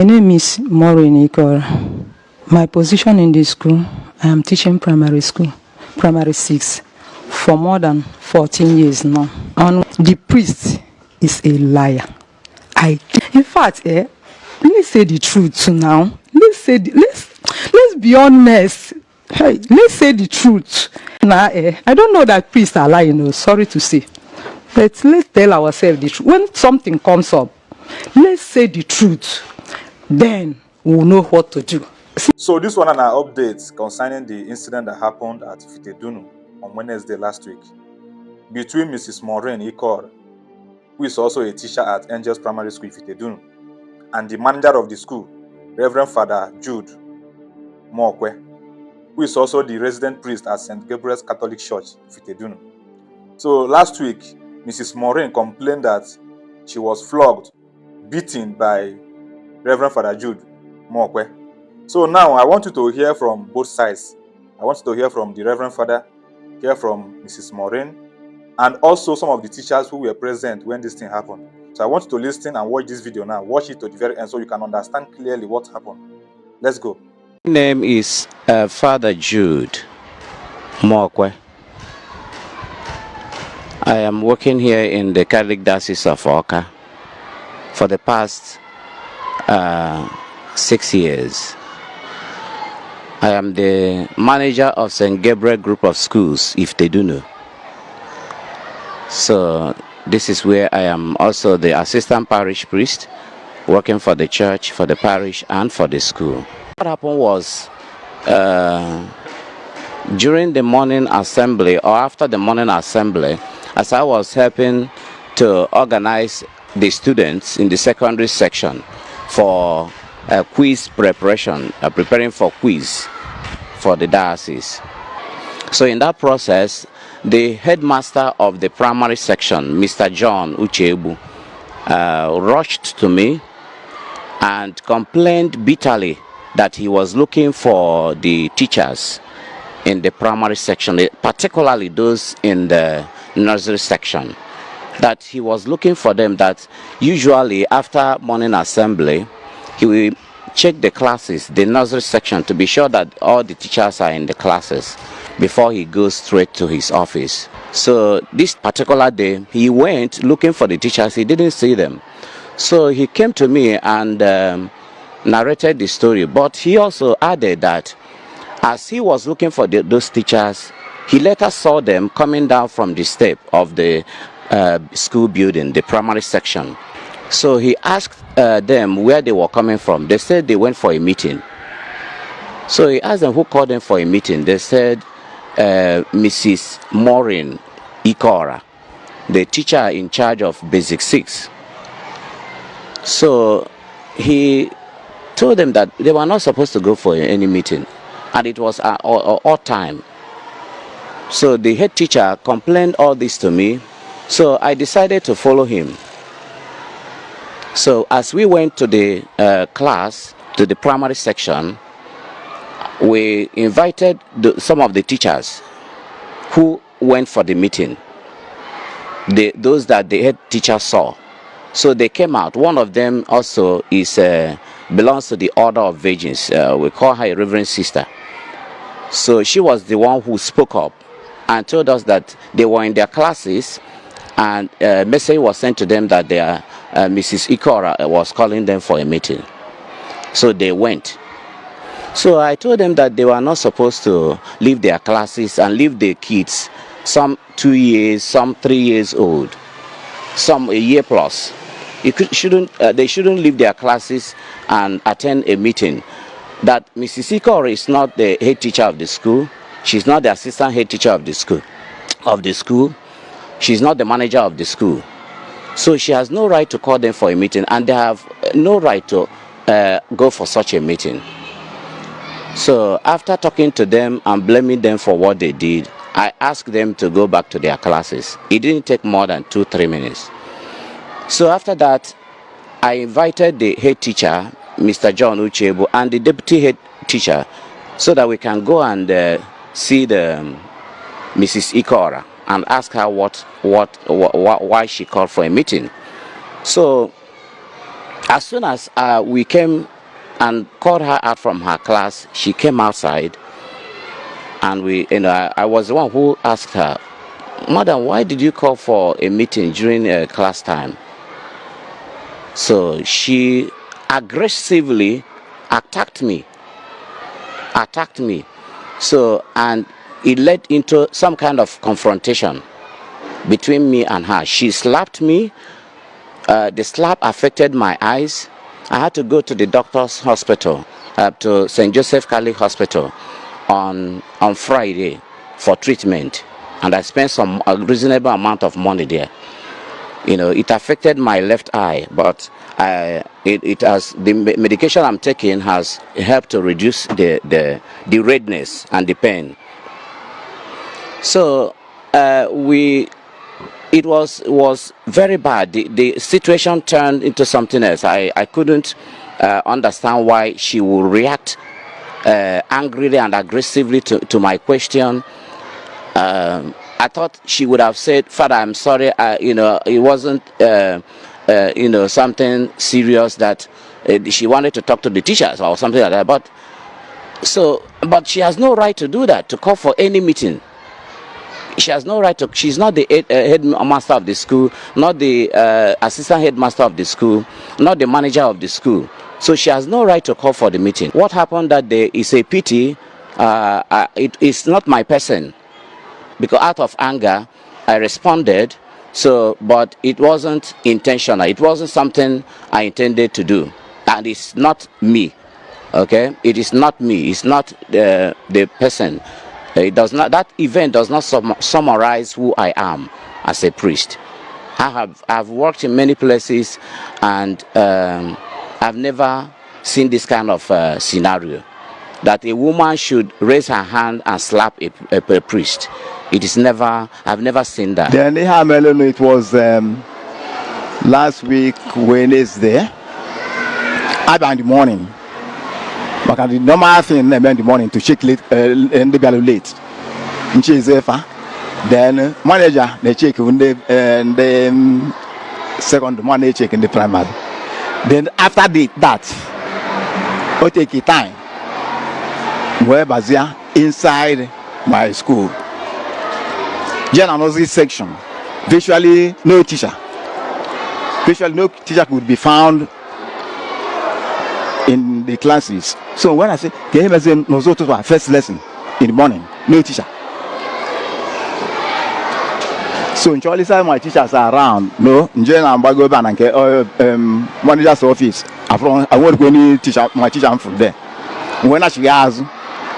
My name is Morin. My position in the school, I am teaching primary school, primary 6, for more than 14 years now. And the priest is a liar. In fact, let's say the truth now. Let's be honest. Hey, let's say the truth. Now, I don't know that priests are lying. No, sorry to say, but let's tell ourselves the truth. When something comes up, let's say the truth. Then we'll know what to do. So this one and our updates concerning the incident that happened at Ifitedunu on Wednesday last week between Mrs. Maureen, who is also a teacher at Angels Primary School Ifitedunu, and the manager of the school, Reverend Father Jude, who is also the resident priest at St. Gabriel's Catholic Church, Ifitedunu. So last week, Mrs. Morin complained that she was flogged, beaten by Reverend Father Jude. So now I want you to hear from both sides. I want you to hear from the Reverend Father, hear from Mrs. Morin, and also some of the teachers who were present when this thing happened. So I want you to listen and watch this video now. Watch it to the very end so you can understand clearly what happened. Let's go. My name is Father Jude Mokwe. I am working here in the Catholic Diocese of Oka for the past 6 years. I am the manager of St. Gabriel Group of Schools, Ifitedunu. So this is where I am also the assistant parish priest, working for the church, for the parish, and for the school. What happened was, during the morning assembly or after the morning assembly, as I was helping to organize the students in the secondary section for quiz preparation, preparing for quiz for the diocese. So in that process, the headmaster of the primary section, Mr. John Uchebu, rushed to me and complained bitterly that he was looking for the teachers in the primary section, particularly those in the nursery section, that he was looking for them, that usually after morning assembly, he will check the classes, the nursery section, to be sure that all the teachers are in the classes before he goes straight to his office. So this particular day, he went looking for the teachers. He didn't see them. So he came to me and narrated the story. But he also added that as he was looking for those teachers, he later saw them coming down from the step of the school building, the primary section. So he asked them where they were coming from. They said they went for a meeting. So he asked them who called them for a meeting. They said Mrs. Morin Ikora, the teacher in charge of Basic 6. So he told them that they were not supposed to go for any meeting, and it was odd time. So the head teacher complained all this to me, so I decided to follow him. So as we went to the class, to the primary section, we invited some of the teachers who went for the meeting, those that the head teacher saw. So they came out. One of them also belongs to the Order of Virgins. We call her a Reverend Sister. So she was the one who spoke up and told us that they were in their classes, and a message was sent to them that their Mrs. Ikora was calling them for a meeting. So they went. So I told them that they were not supposed to leave their classes and leave the kids, some 2 years, some 3 years old, some a year plus. They shouldn't leave their classes and attend a meeting. That Mrs. Ikora is not the head teacher of the school. She's not the assistant head teacher of the school. She's not the manager of the school. So she has no right to call them for a meeting, and they have no right to go for such a meeting. So after talking to them and blaming them for what they did, I asked them to go back to their classes. It didn't take more than 2-3 minutes. So after that, I invited the head teacher, Mr. John Uchebu, and the deputy head teacher, so that we can go and see the Mrs. Ikora and ask her why she called for a meeting. So As soon as we came and called her out from her class, she came outside, and I was the one who asked her, "Madam, why did you call for a meeting during class time?" So she aggressively attacked me. So, and it led into some kind of confrontation between me and her. She slapped me. The slap affected my eyes. I had to go to the doctor's hospital, to St. Joseph Catholic Hospital on Friday for treatment, and I spent a reasonable amount of money there. It affected my left eye, but the medication I'm taking has helped to reduce the redness and the pain. So it was very bad. The situation turned into something else. I couldn't understand why she would react angrily and aggressively to my question. I thought she would have said, "Father, I'm sorry. It wasn't something serious that she wanted to talk to the teachers or something like that." But she has no right to do that, to call for any meeting. She has no right to. She's not the headmaster of the school, not the assistant headmaster of the school, not the manager of the school. So she has no right to call for the meeting. What happened that day is a pity. It is not my person, because out of anger I responded. But it wasn't intentional. It wasn't something I intended to do, and it's not me. Okay, it is not me. It's not the person. It does not. That event does not summarize who I am as a priest. I've worked in many places, and I've never seen this kind of scenario, that a woman should raise her hand and slap a priest. I've never seen that. Then it was last week Wednesday, about in the morning. But the normal thing in the morning to check late and the late. Then manager they check when the second one they check in the primary. Then after that, we take a time where Bazia inside my school. General section. Virtually no teacher could be found in the classes. So when I say first lesson in the morning, no teacher. So in Charlie side my teachers are around. No, in general go back and manager's office. I won't go any teacher. My teacher from there. When I she has,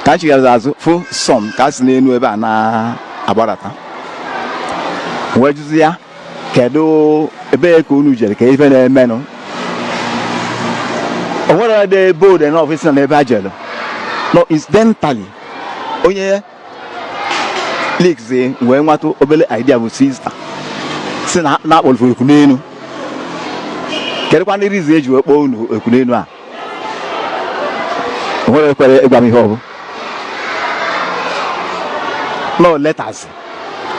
can she has full some? Cause no eba na about that. Where you see ya? Kedo ebe ko nu jere ke even meno. What are they bold and office and ebe no, incidentally. Onye leaks when what obele idea with sister. Say na all for kunenu. Kedo kwa niri zeji we po nu kunenu a. What kwere egba mi ho. No letters.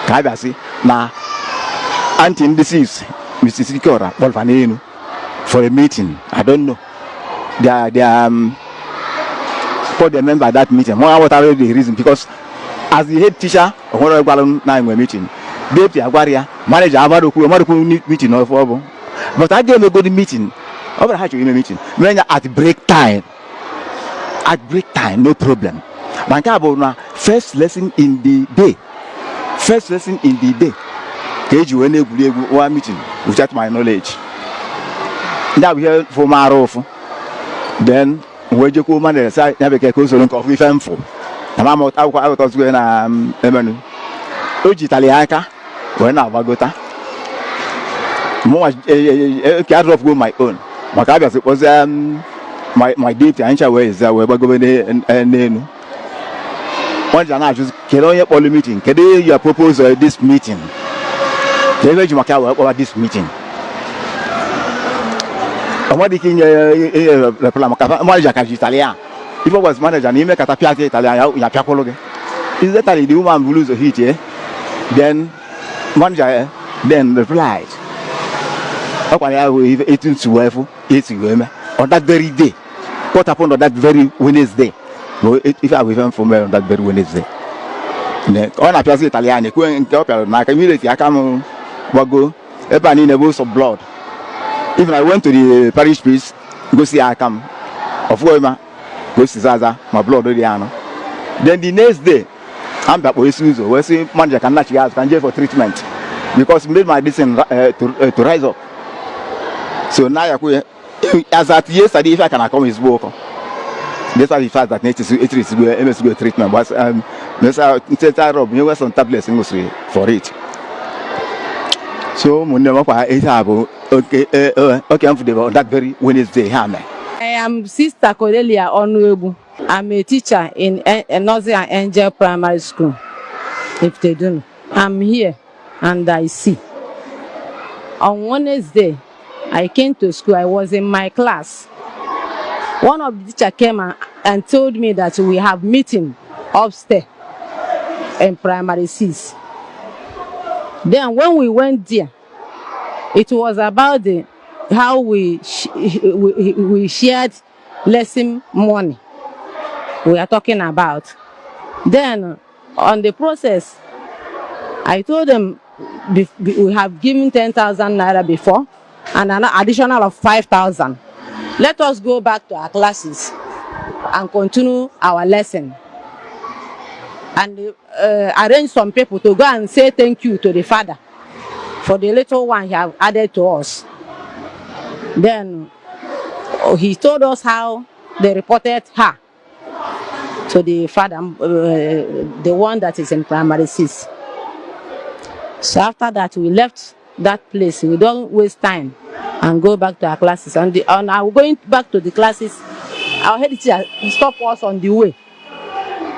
Ka bia si na anti-indices, Mr. Sikora, for a meeting. I don't know. They are for the member at that meeting. Whatever the reason, because as the head teacher, when meeting, deputy Aguaria, manager Amaruku meeting of Obo. But I didn't go to meeting. Over had you meeting. When at break time, no problem. First lesson in the day. You one meeting without my knowledge. Now we hear from Marof. Then when you come and say, never get close to coffee for. And I'm out of when I'm Emmanuel. Italiaca, when I got more cat of my own. Macabas was my deep answer ways that were going and once I just can only all the meeting. Can you propose this meeting? About this meeting. What did the manager Italian? If I was manager, he make a tapia Italian, Yapologue. Is that the woman who lose the heat? Then manager then replied, "Okay, I will eat to Yes, on that very day. What happened on that very Wednesday? If I was from on that very Wednesday. On a place Italian, immediately I come go. Everybody never saw blood. Even I went to the parish priest, go see I come. Of Wema, go see Zaza, my blood already. Then the next day, I'm back with Susan. We see manager can jail for treatment because made my decision to rise up. So now as at yesterday, if I can come his work. That's why the fact that it is MSG treatment. But some tablets for it. So okay, I'm for that very Wednesday. I am Sister Cordelia Honorable. I'm a teacher in Nursery and Angel Primary School. Ifitedunu. I'm here and I see. On Wednesday, I came to school. I was in my class. One of the teachers came and told me that we have meeting upstairs in primary 6. Then when we went there, it was about how we shared lesson money. We are talking about. Then on the process, I told them we have given 10,000 naira before and an additional of 5,000. Let us go back to our classes and continue our lesson. And arrange some people to go and say thank you to the father for the little one he have added to us. Then he told us how they reported her to the father, the one that is in primary 6. So after that, we left that place. We don't waste time and go back to our classes. On our going back to the classes, our head teacher stopped us on the way,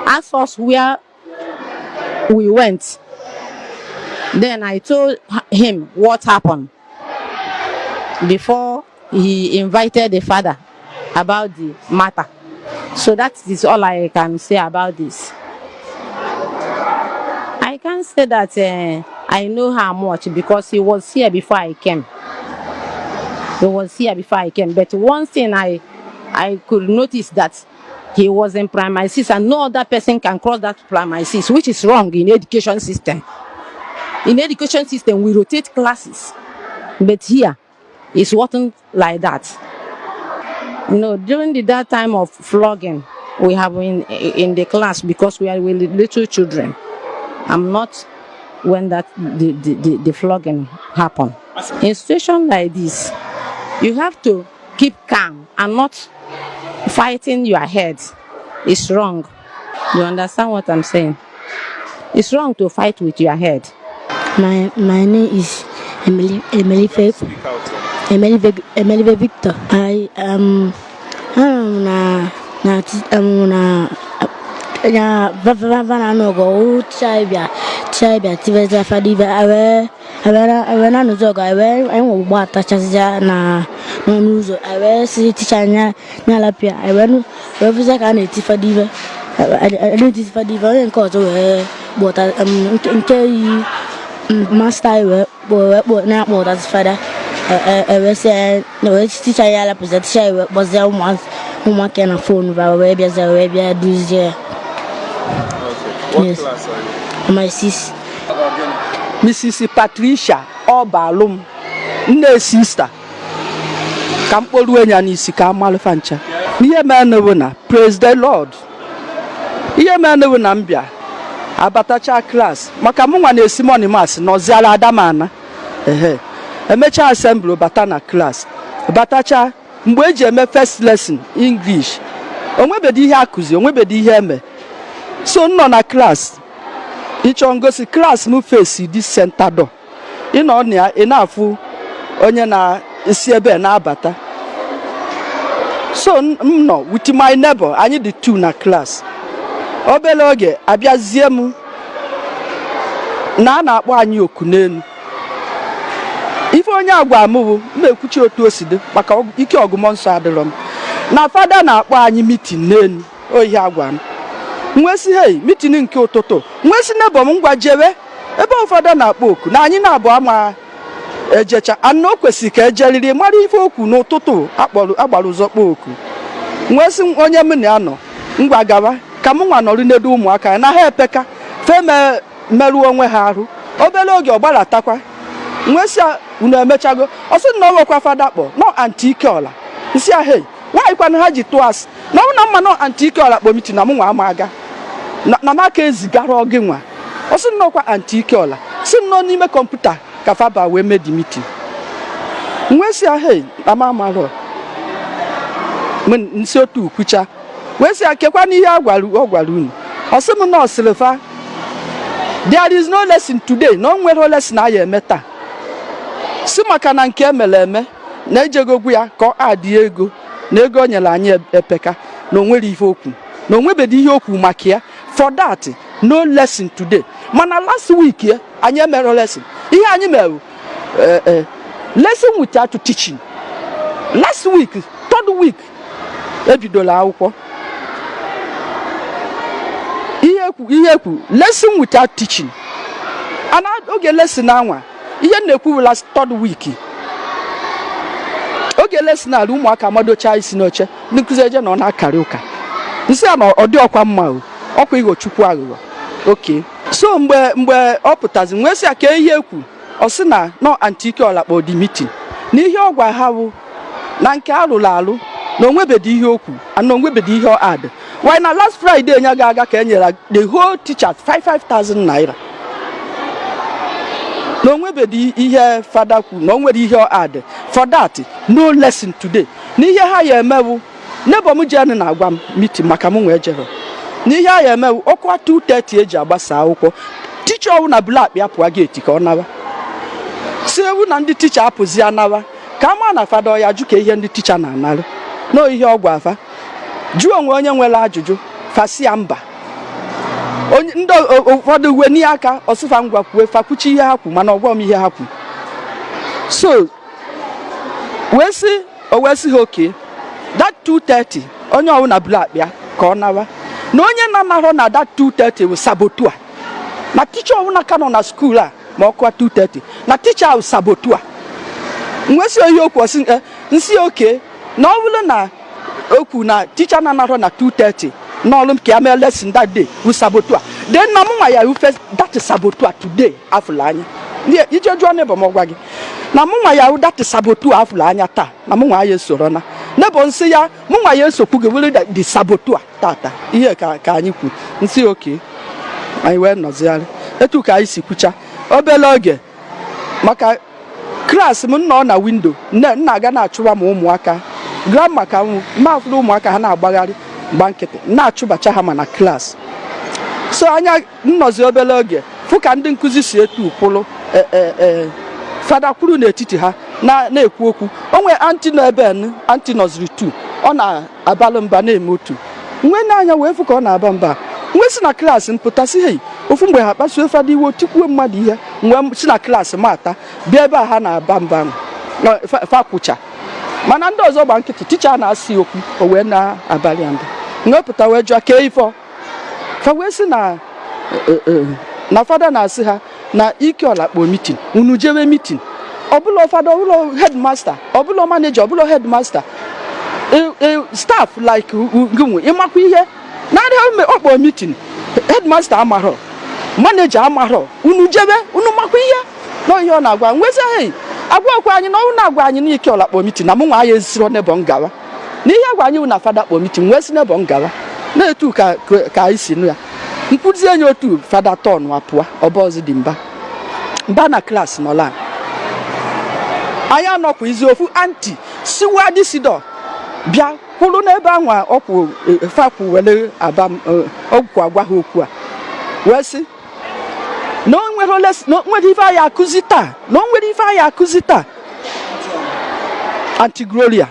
asked us where we went. Then I told him what happened before he invited the father about the matter. So that is all I can say about this. I can't say that I know how much because he was here before I came. He was here before I came. But one thing I could notice that he was in primary 6 and no other person can cross that primary 6, which is wrong in education system. In education system, we rotate classes. But here, it wasn't like that. You know, during that time of flogging, we have been in the class because we are with little children. I'm not when that the flogging happened. In a situation like this, you have to keep calm and not fighting your head. It's wrong. You understand what I'm saying? It's wrong to fight with your head. My name is Emily Victor. I am master that's father. I was saying, no, teacher, I was there once. One can a phone, baby, as a baby, I do there. What class are you? My sis. Mrs. Patricia Obalum, ne sister. Kampoluenya ni sika malfancha. Niye manewona, praise the Lord. Iye manewona mbia. Abatacha class. Makamunga ne Simoni Mas no ziala adamana. Emecha assembly batana class. Batacha mgbe eme first lesson English. Onwebedi ihe akuzi, onwebedi ihe eme. So no na class. Ichongosi class mu face this center door. Ino nia enafu onye na isi ebe na abata. So no with my neighbor, I need the two na class. Obele oge abiazie mu na akpọ anyị oku n'elu. Ife onye agwa amụ na-ekwuchi otu oside maka ike ọgụmọ nsọ adịrọ m. Na fada na-akpọ anyị meeting n'elu. Oyi agwa m. Nwesi hey meeting nke ụtụtụ. Nwesi nebo m ngwa jewe ebe ụfọdụ na-akpọ oku na anyị na-abụ ama ejecha anọ kwesị ka ejeliri mara ife okwu n'ụtụtụ agbara ụzọ kpọ oku nwee sị onye m na anọ ngwa gawa ka m nwa nọrọ n'edo ụmụaka ya na ha epeka fe merụọ onwe ha arụ obere oge ọ gbalatakwa nwee sị unu emechago ọ sị na ọwekwa fada kpọ nọ anti Ikeọla isi a hei nwaanyị kwana ha ji tụọ asị na ọ na mma nọ anti Ikeọla kpọ mitin na m nwa ama aga na m aka ezigara oge nwa ọ sị nnọkwa anti Ikeọla si nnọọ n'ime kọmputa ka faba wee mee di mitin nwee sị a hei ama amarọ nsi otu ukwucha wee sị akekwa n'ihe ọ gwara unu ọ sị m na ọ sịrị fa there is no lesson today na o nwere lesson a ya eme taa si maka na nke emere eme na ejegogwu ya ka ọ adị ego na ego o nyere anyị epeka na onwere ihe okwu na onwebedi ihe okwu maka ya for that no lesson today mana last week ya anyị emere lesson ihe anyị mere lesson without teaching last week third week ebidola akwụkwọ ihe ekwu lesson without teaching ana oge lesson anwa ihe na-ekwu last third week oge lesson ala ụmụaka madocha isi n'oche ndị nkụzi eje na ọ na-akarị ụka nsị a na ọ dị ọkwa mma ọkwa ịghọ chukwu aghụghọ oke so mgbe ọ pụtazi nwee sị ka ihe ekwu ọ sị na nọ anti Ikeọla kpọ di meeting na ihe ọ gwa ha bụ na nke alụrụ alụ na onwebedi ihe okwu na onwebedi ihe ọ adị why na last Friday nya ga-aga ka e nyere the whole teachers 5,000 naira na onwebedi ihe fada kwu na onwere ihe ọ adị for that no lesson today n'ihe ha ya emewu nebo m jeni na-agwa m meeting maka m nwee jere n'ihe ha ya emewu ọkwa 2:30 eji agbasa akwụkwọ ticha ọwụ na bụla akpị apụa geeti ka ọ nawa si ewu na ndị ticha apụzi anawa ka ama na fada ọ ya jụ ka ihe ndị ticha na-analụ no ihe ọ gwa afa jụọ onwe onye nwere ajụjụ fasia mba ndị ụfọdụ uwe n'ihe aka ọsịfa ngwa kwue fakwuchi ihe ha kwu mana ọgwọ m ihe ha kwu so wee sị ha oke that 2:30 onye ọwụ na bụla akpịa ka ọ nawa na onye na-anahụ na that 2:30 bụ sabotua na ticha ọwụ na ka nọ na skuul a ma ọkụwa 2:30 na ticha ahụ sabotua wee sị oyi okwu nsị oke na ọ bụrụ na okwu na teacher na-anarọ na 2:30 n'ọlụ m ka ya mee lesson that day wu sabotua then na mụnwa ya ufe that sabotua today afụla anya ije jụọ n'ebe m ọgwa gị na mụnwa ya wu that sabotua afụla anya taa na mụnwa ya esoro na n'ebe nsị ya mụnwa ya esokwu gị were the sabotua tata ihe ka anyị kwu nsị oke anyị wee nọzigharị etu ka anyị si kwucha obere oge maka klaasị m nọ na windo nna aga na-achụwa m ụmụaka grandma ka mafụrụ ụmụaka ha na-agbagharị gba nkịtị na-achụbacha ha ma na klaasị so anya nnọzi obere oge fụ ka ndị nkụzi si etu ụkwụrụ fada kwuru n'etiti ha na-ekwu okwu onwe anti nọ ebe anti nọziri 2 ọ na-abalụ mba na-eme otu nwe n'anya wee fụ ka ọ na-aba mba nwe si na klaasị mpụtasị hei ofu mgbe ha kpasuo fada iwe tikwuo mmadụ ihe mgbe si na klaasị mata bịa ebe a ha na-aba mba fakwụcha mana ndị ọzọ gba nkịtị ticha na-asị okwu o wee na-abalị mba nwepụta wee jụọ kee ifo fa wee sị na fada na-asị ha na Ikeọla kpọ mitin unu jewe mitin ọbụla fada ọbụla headmaster ọbụla manager ọbụla headmaster staff like gịnwe ịmakwa ihe na-adịghị ọkpọ mitin headmaster amarọ manager amarọ unu jebe unu makwa ihe na ihe ọ na-agwa nwezi hei agwa anyị na ọ na-agwa anyị na Ikeọla kpọ mitin na mụ nwa ya esiro n'ebo ngawa na ihe agwa anyị na fada kpọ mitin wee si n'ebo ngawa na-etu ka anyị si nụ ya nkụzi enye otu fada tọn apụa ọbọzi dị mba na klaasị nọla anyị anọkwa izi ofu anti siwa disido bịa kwụrụ n'ebe anwa ọkwụ fakwu were aba ọgwụ agwa ha okwu a wee sị na onwere ife anyị akụzi taa na onwere ife anyị akụzi taa anti-gloria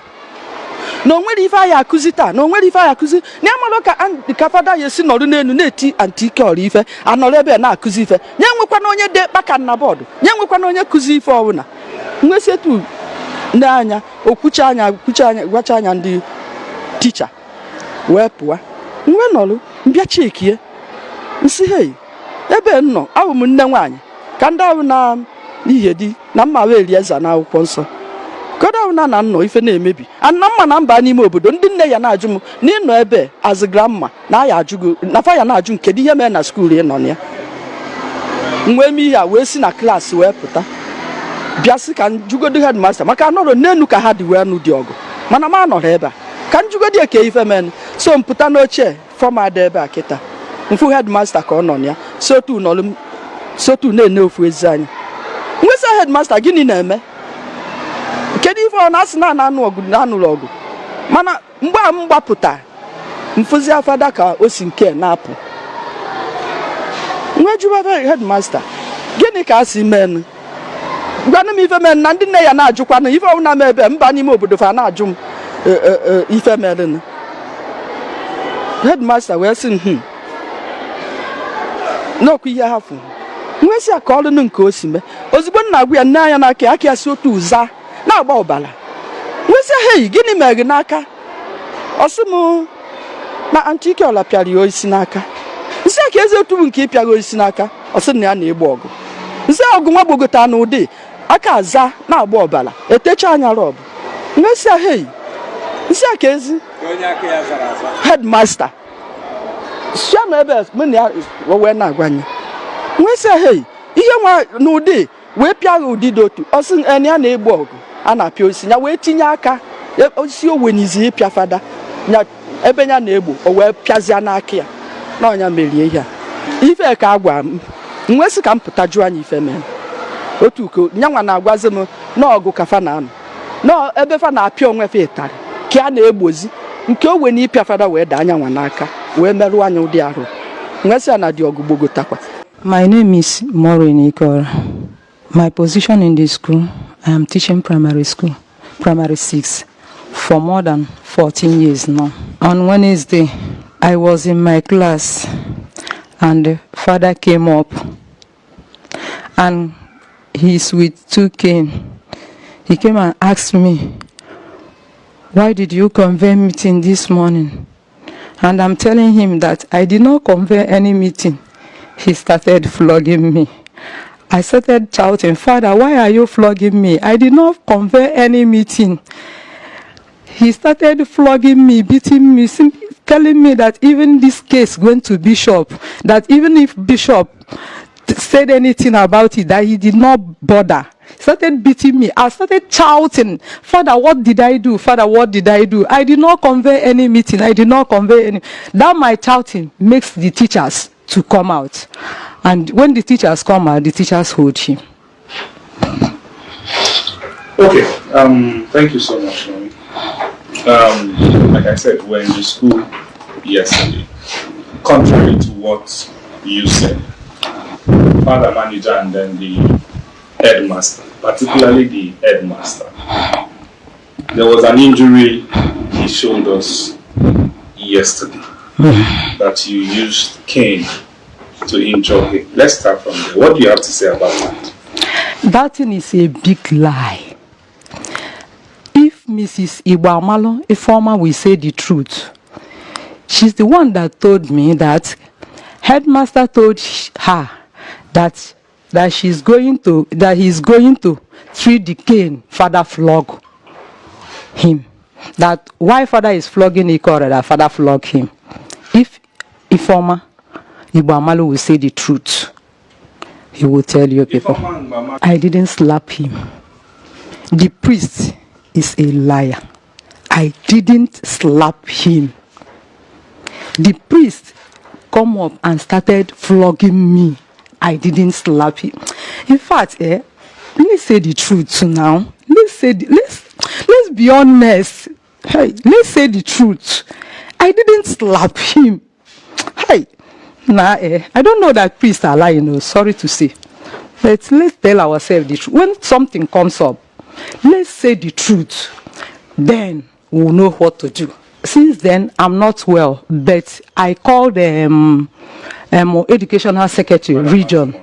na onwere ife anyị akụzi taa na onwere ife anyị akụzi na amalụ ka fada ya esi nọrụ n'elu na-eti anti Ikeọla ife anọrọ ebe na-akụzi ife nye nwekwana onye dị kpaka na bọọdụ nye nwekwana onye kụzi ife ọbụla nwesịetu ndị anya okwucha anya gwacha anya ndị ticha wee pụọ nwe nọrụ mbịa chekie nsị hei ebe nnọ abụ m nne nwaanyị ka ndị ahụ n'ihe di na mma wee lie za na akwụkwọ nsọ goda na na nọ ife na-emebi ana mma na mba n'ime obodo ndị nne ya na-ajụ m na ịnọ ebe as grandma na ya ajụgo na fa ya na-ajụ nke dị ihe mere na skuul ị nọ na ya nwee m ihe a wee si na klaasị wee pụta bịa sị ka njugodi headmaster maka anọrọ n'enu ka ha dị wee nụ dị ọgụ mana m anọrọ ebe a ka njugodi eke ife men so mpụta n'oche fọma dị ebe a kịta mfu headmaster ka ọ nọ na ya sotu na-ene ofu ezi anyị nwesa headmaster gịnị na-eme kedu ife ọ na-asị na anụ ọgụ na anụrụ ọgụ mana mgbe a m gbapụta mfụzi afada ka o si nke na-apụ nwe jụbata headmaster gịnị ka a si men gwanụ m ife men na ndị nne ya na-ajụkwanụ ife ọwụ na m ebe mba n'ime obodo fa na-ajụ m ife men headmaster wee sị n'okwu ihe hafụ nwe si aka ọrụ nke o si mee ozugbo m na-agwa ya nne anya n'aka aka ya si otu ụza na-agba ọbara nwesị hei gịnị mere gị n'aka ọsị m na antị Ikeọla pịara ya isi n'aka nsị ka ezi otu nke ịpịara isi n'aka ọsị na ya na-egbu ọgụ nsị ọgụ nwa gbogota na ụdị aka aza na-agba ọbara etecha anya rọbụ nwesị hei nsị ka ezi headmaster sia na ebe m na ya wee na-agwa anyị nwesị hei ihe nwa n'ụdị wee pịa ụdị dị otu ọsị na ya na-egbu ọgụ a na-apịa osisi ya wee tinye aka osisi owenyizi ịpịa fada ya ebe ya na-egbu o wee pịazịa n'aka ya na ọnya merie ihe a ife ka agwa m nwee sị ka m pụta jụọ anyị ife mere otu uko nyanwa na-agwazi m na ọgụ ka fa na-anọ na ebe fa na-apịa onwe fa ịtarị ka a na-egbozi nke o wee ịpịa fada wee daa anyanwa n'aka wee merụọ anya ụdị arụ nwee sị ya na dị ọgụ gbogotakwa. My name is Morin. My position in the school, I am teaching primary school, primary 6, for more than 14 years now. On Wednesday, I was in my class and the father came up and he's with 2 cane. He came and asked me, why did you convene meeting this morning? And I'm telling him that I did not convene any meeting. He started flogging me. I started shouting, Father, why are you flogging me? I did not convene any meeting. He started flogging me, beating me, telling me that even this case went to Bishop, that even if Bishop said anything about it, that he did not bother. He started beating me. I started shouting, Father, what did I do? Father, what did I do? I did not convene any meeting. I did not convene any. That my shouting makes the teachers to come out. And when the teachers come out, the teachers hold him. Okay, thank you so much, Maureen. Like I said, we're in the school yesterday. Contrary to what you said, father manager and then the headmaster, particularly the headmaster, there was an injury he showed us yesterday that you used cane to injure him. Let's start from there. What do you have to say about that? That thing is a big lie. If Mrs. Ibamalo, a former, will say the truth, she's the one that told me that headmaster told her that he's going to treat the cane, father flog him. That why father is flogging Ikore, that father flog him. If Ifoma Ibamalo will say the truth, he will tell you people. I didn't slap him. The priest is a liar. I didn't slap him. The priest come up and started flogging me. I didn't slap him. In fact, let's say the truth now. Let's be honest. Hey, let's say the truth. I didn't slap him. Hey, I don't know that priests are lying. Sorry to say. Let's tell ourselves the truth. When something comes up, let's say the truth. Then we'll know what to do. Since then, I'm not well, but I called educational secretary region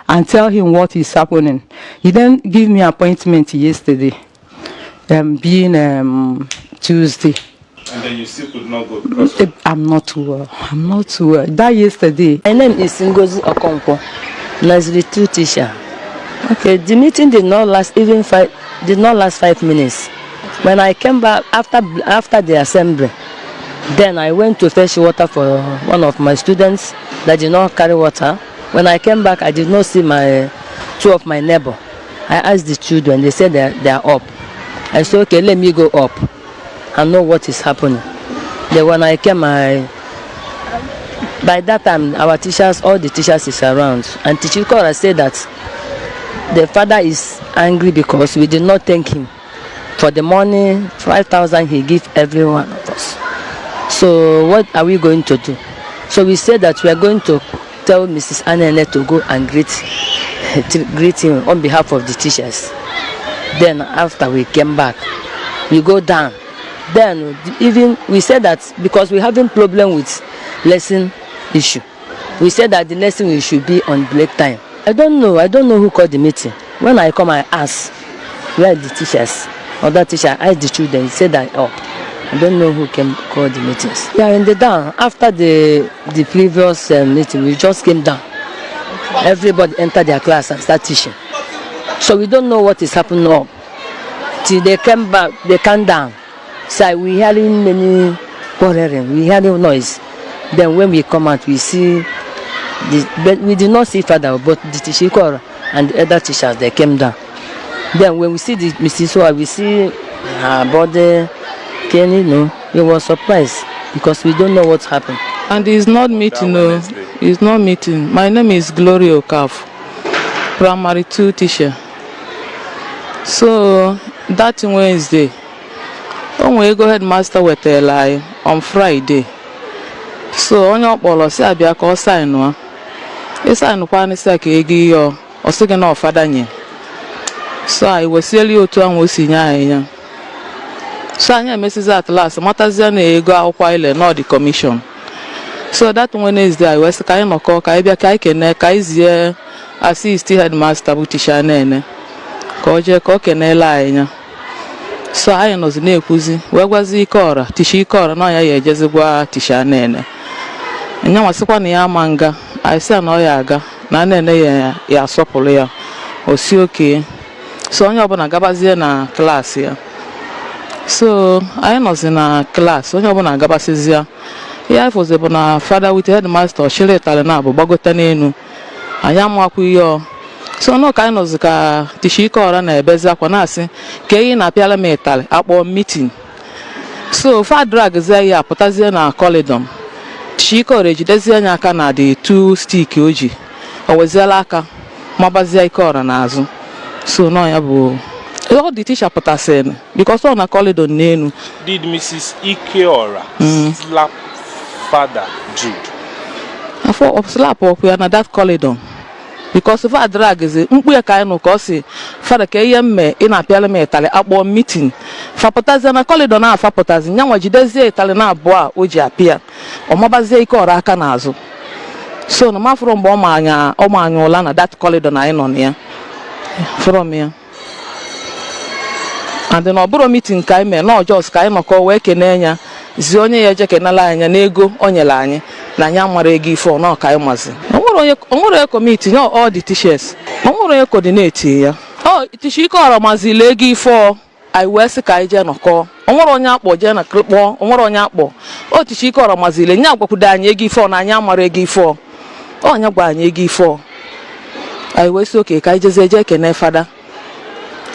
and tell him what is happening. He then gave me appointment yesterday, being Tuesday. And then you still could not go because I'm not well. That yesterday. My name is Ngozi Okonkwo. nursery 2 teacher. Okay, the meeting did not last 5 minutes. When I came back after the assembly, then I went to fetch water for one of my students that did not carry water. When I came back, I did not see two of my neighbors. I asked the children, they said they are up. I said, okay, let me go up and know what is happening. Then when I came, by that time, all the teachers is around. And Teacher Kora said that the father is angry because we did not thank him for the money, 5,000 he gave every one of us. So what are we going to do? So we said that we are going to tell Mrs. Anene to go and greet him on behalf of the teachers. Then after we came back, we go down. Then even we said that because we're having problem with lesson issue, we said that the lesson should be on break time. I don't know who called the meeting. When I come, I ask where are the teachers. Other teacher asked the children, said that I don't know who came call the meetings. Yeah, in the down after the previous meeting, we just came down. Everybody entered their class and started teaching. So we don't know what is happening up. Till they came back, they came down. So we hearing many quarreling, we hearing noise. Then when we come out, we see, but we did not see father, but the teacher and the other teachers, they came down. Then when we see the Mrs. Soa, we see her body, we were surprised because we don't know what's happened. And it's not meeting, no. It's not meeting. My name is Gloria Okaf, primary 2 teacher. So that Wednesday, we go headmaster with a lie on Friday. So on your policy, I be a call sign one. It's an upon second or second of father. So I was really to and was senior. So I Mrs. at last, Matazan go out while not the commission. So that Wednesday, I was kind of call Kaibia Kaikene, Kaiser, assist headmaster Butisha Nene, Koja Kokene line. So I was near Pussy. Where was the Cora? Tishi Cora, no, I Jezebua Tisha Nene. And now I saw one manga. I said no yaga, Nane ya sopolia, or see okay. So on your Bonagabazia na class here. So I was in a class, on your Bonagabazia. Yeah, I was a father with headmaster, Shirley Talanabo, Bogotanenu. I am Wakuyo. So no kind of Tishiko and a Bezaquanasi, Kayin Apiala Metal, up on meeting. So far drag Zaya, potassium and collidon. Tishiko Regidesia Kana, the 2 stick Oji, or was Zelaka, Mabazia Cora Nazo. So no, I will. All the teacher potassium because on a collidon name. Did Mrs. Ikeora slap Father Jude? I thought slap up we are not that collidon. Because if I drag is it, we are kind of cossy. Father Kayam in a parliamentary upon meeting. For potassium, a collidon, for potassium, young Jidesi, Talena Bois, Uji appear, or Mabaze or Akanazo. So no matter from Bomania, Omanolana, that collidon I on here from here. And then our meeting came, no just kind of call working enya, Zoni Jacanalanya, Nego, Onyelani, Nanyamare for no Kaimazi. Omoro committee, no all the teachers. Omoro coordinate here. Oh, Tishiko Mazilegi for I was a Kaija no call. Omoro Nyapo, Jana Clipbo, Omoro Nyapo. Oh, Tishiko Mazile, Nyapo Kudanyegi for Nanyamare for. Oh, Nyabanyegi for. I was okay, Kaija Jack and father.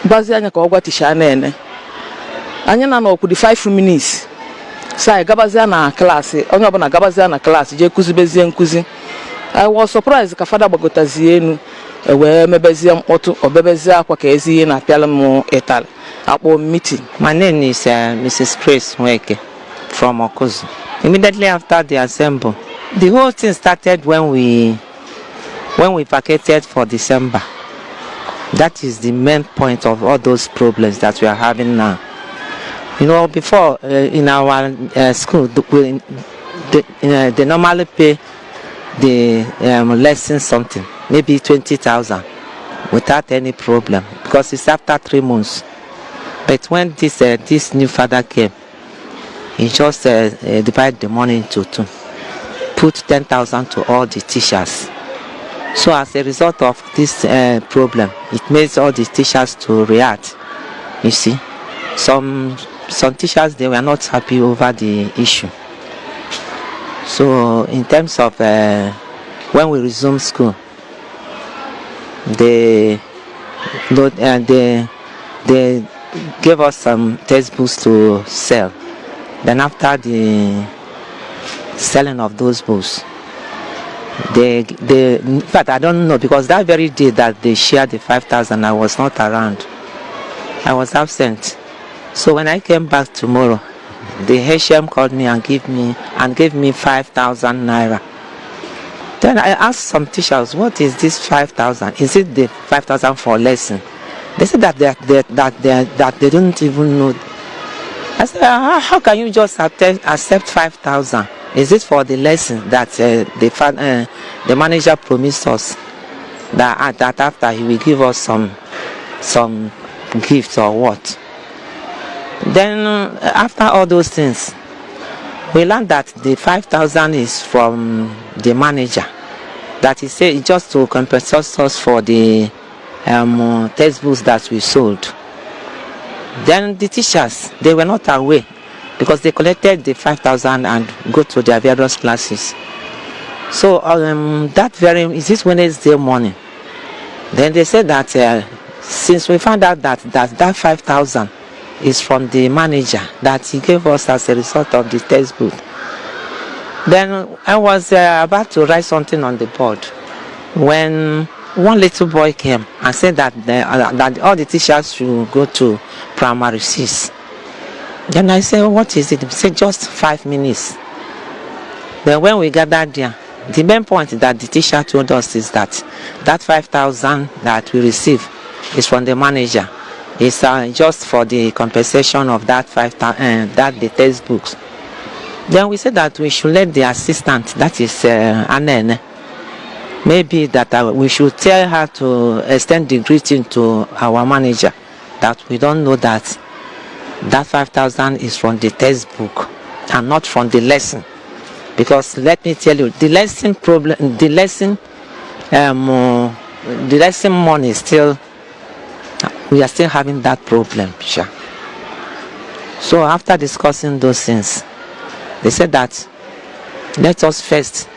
Bazianya Kogwa Tishanene. Anyana no could 5 minutes. Say Gabazana class, Onyabana Gabazana class, Jekuzi and Kuzi. I was surprised that Father Bogotazienu where Mebezium Otto or Bebezia Quakezi and Apelamo etal at one meeting. My name is Mrs. Grace Weke from Okozu. Immediately after the assembly, the whole thing started when we vacated for December. That is the main point of all those problems that we are having now. You know, before in our school, they normally pay the lesson something, maybe 20,000, without any problem, because it's after 3 months. But when this new father came, he just divided the money into 2, put 10,000 to all the teachers, So as a result of this problem, it makes all the teachers to react. You see, some teachers, they were not happy over the issue. So in terms of when we resume school, they gave us some textbooks to sell. Then after the selling of those books, in fact, I don't know, because that very day that they shared the 5,000, I was not around. I was absent. So when I came back tomorrow, the HM called me and gave me 5,000 naira. Then I asked some teachers, what is this 5,000? Is it the 5,000 for lesson? They said that they don't even know. I said, how can you just accept 5,000? Is it for the lesson that the manager promised us that after he will give us some gifts or what? Then after all those things, we learned that the 5,000 is from the manager. That he said just to compensate us for the textbooks that we sold. Then the teachers, they were not aware, because they collected the 5,000 and go to their various classes. So is this Wednesday morning? Then they said that since we found out that 5,000 is from the manager that he gave us as a result of the textbook. Then I was about to write something on the board when one little boy came and said that all the teachers should go to primary 6. Then I said, what is it? He said, just 5 minutes. Then when we gathered there, the main point that the teacher told us is that 5,000 that we receive is from the manager. It's just for the compensation of that 5,000, the textbooks. Then we said that we should let the assistant, that is Anene, maybe that we should tell her to extend the greeting to our manager, that we don't know that 5,000 is from the textbook and not from the lesson. Because let me tell you, the lesson money still, we are still having that problem. Sure. So after discussing those things, they said that let us first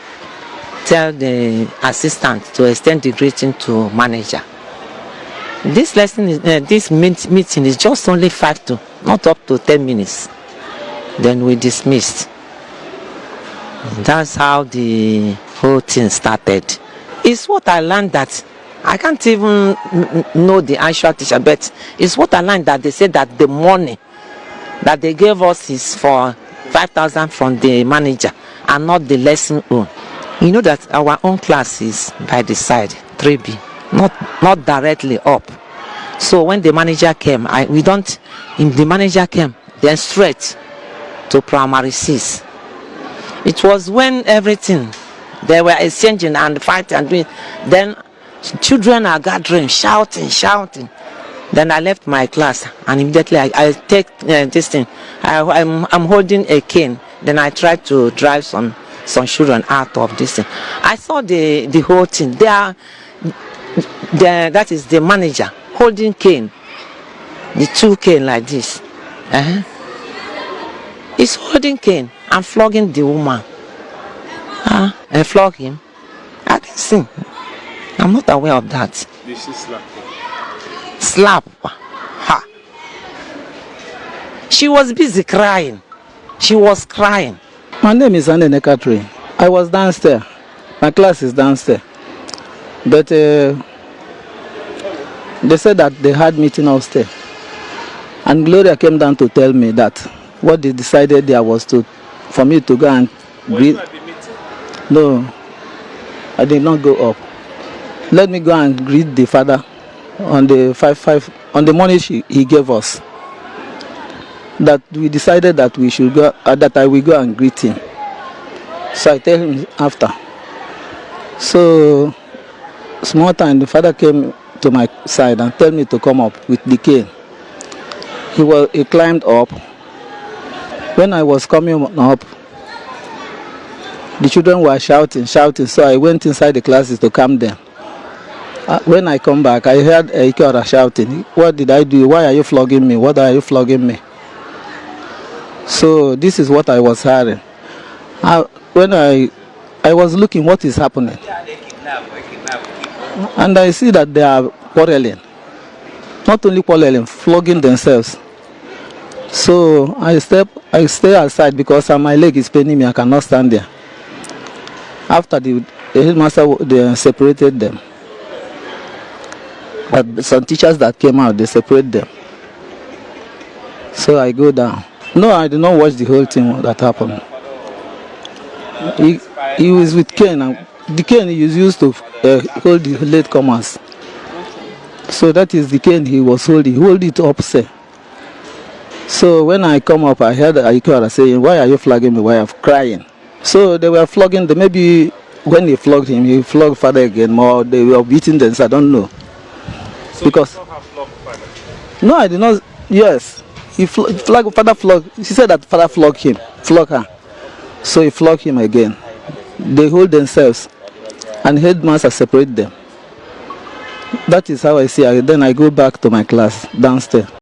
tell the assistant to extend the greeting to manager. This lesson is this meeting is just only 5 to not up to 10 minutes. Then we dismissed. That's how the whole thing started. It's what I learned that I can't even know the actual teacher, but it's what I learned that they said that the money that they gave us is for 5,000 from the manager and not the lesson own. You know that our own class is by the side, 3B, not directly up. So when the manager came, the manager came, then straight to primary 6. It was when everything, they were exchanging and fighting and doing, then children are gathering, shouting. Then I left my class and immediately I take this thing. I'm holding a cane. Then I tried to drive some children out of this thing. I saw the whole thing. That is the manager holding cane, the 2 cane like this. He's holding cane and flogging the woman. And flog him. I didn't see. I'm not aware of that. This is Slap. Ha. She was busy crying. She was crying. My name is Anene Catherine. I was downstairs. My class is downstairs. But they said that they had meeting upstairs. And Gloria came down to tell me that what they decided there was for me to go and greet. No, I did not go up. Let me go and greet the father on the on the money he gave us. That we decided that we should go, that I will go and greet him. So I tell him after. So small time, the father came to my side and told me to come up with the cane. He climbed up. When I was coming up, the children were shouting, so I went inside the classes to calm them. When I come back, I heard Ikora shouting, "What did I do? Why are you flogging me? What are you flogging me?" So this is what I was hearing. When I was looking, what is happening? And I see that they are quarreling. Not only quarreling, flogging themselves. So I stay aside because my leg is paining me. I cannot stand there. After the headmaster, they separated them. But some teachers that came out, they separate them. So I go down. No, I did not watch the whole thing that happened. He was with cane, and the cane he was used to hold the latecomers. So that is the cane he was holding. He hold it up, say. So when I come up, I heard Ikora saying, "Why are you flogging me?" Why I'm crying. So they were flogging them. Maybe when they flogged him, he flogged father again more. They were beating them, so I don't know. So because you saw her flog father? No, I did not. Yes, father flogged. She said that father flogged her. So he flogged him again. They hold themselves, and headmaster separate them. That is how I see it. Then I go back to my class downstairs.